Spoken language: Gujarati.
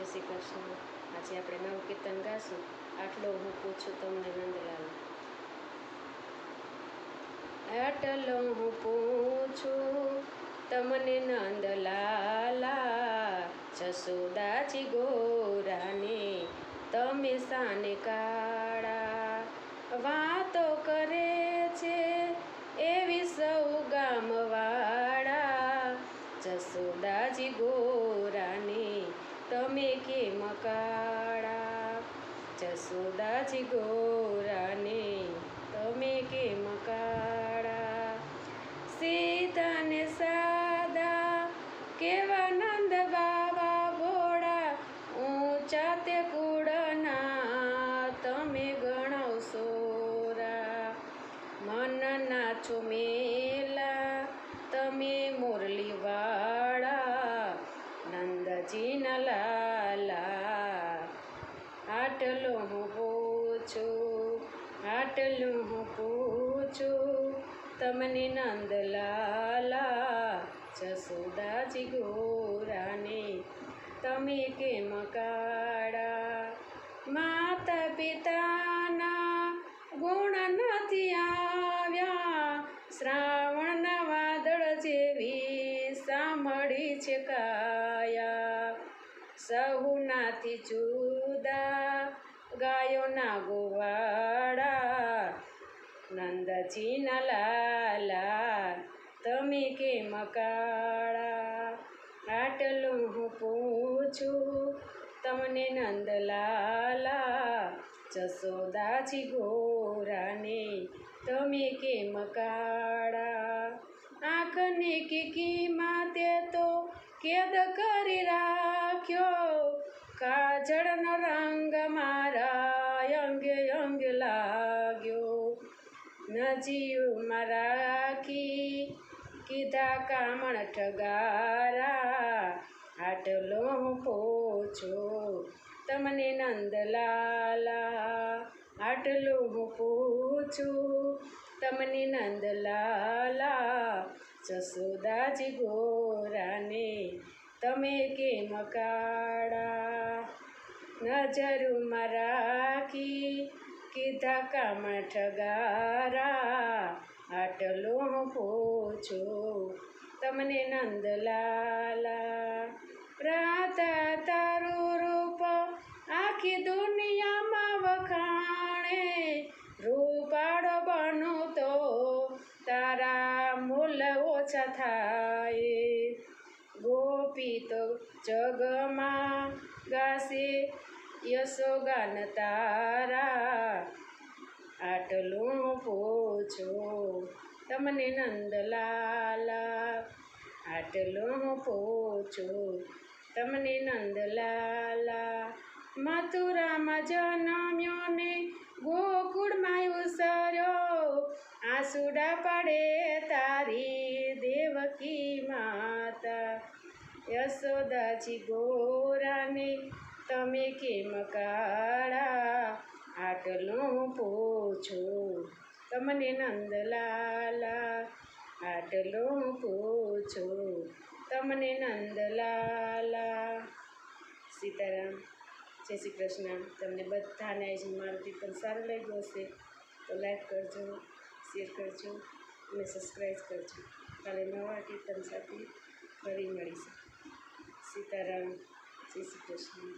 શ્રી કૃષ્ણ। આજે આપણે નવું કીર્તન ગાશું, આટલો હું પૂછું તમને નંદલાલ। આટલો હું પૂછું તમને નંદલાલા, જશોદાજી ગોરાને તમે સાને કાળા। વાતો કરે છે એવી સૌ ગામવાળા, જશોદાજી ગોરાને તમે કેમ કાળા। જશોદાજી ગોરાને તમે કેમ કાળા। સીતાને સાદા કેવા નંદ બાવા ભોળા, ઊંચા તે કુળના તમે ગણવશો રા। મનના છો મેલા તમે મુરલીવાળા, નંદજીના લાલા। આટલો હું પૂછું, આટલું હું પૂછું તમને નંદલાલા, જશોદાજી ગોરાને તમે કેમ કાળા। માતા પિતાના ગુણ નથી આવ્યા, શ્રાવણના વાદળ જેવી સાંભળી છે કાયા। સહુનાથી જુદા ગાયોના ગોવાળા, નંદજીના લાલા તમે કેમ કાળા। આટલું હું પૂછું તમને નંદલાલા, જશોદાજી ગોરાને તમે કેમ કાળા। આંખની કીકીમાં તે તો કેદ કરી રાખ્યો, કાજળનો રંગ મારા અંગે અંગે લાગ્યો। નજીયુમાં રાખી કીધા કામણ ઠગારા, આટલો હું પૂછું તમને નંદલાલા। આટલું હું પૂછું તમને નંદલાલા, જશોદાજી ગોરાને તમે કેમ કાળા। નજરમાં રાખી કીધા કામણ ઠગારા, આટલો હું પૂછું તમને નંદલાલા। રાતા તારું રૂપ આખી દુનિયામાં વખાણે, રૂપાળો બનું તો તારા મૂલ ઓછા થાય। ગોપી તો જગમાં ગાશે યશોગાન તારા, આટલું હું પૂછું તમને નંદલાલા। આટલું હું પૂછું તમને નંદલાલા। મથુરામાં જન્મ્યો ને ગોકુળમાં ઉસર્યો, આંસુડા પાડે તારી દેવકી માતા। યશોદાજી ગોરાને તમે કેમ કાળા। આટલું હું પૂછું તમને નંદલાલા। આટલું હું પૂછું તમને નંદલાલા। સીતારામ, જય શ્રી કૃષ્ણ। તમને બધાને જ મારું કીર્તન સારું લાગ્યું હશે તો લાઈક કરજો, શેર કરજો અને સબસ્ક્રાઈબ કરજો। કાલે નવા કીર્તન સાથે ફરી મળીશું। સીતારામ, જય શ્રી કૃષ્ણ।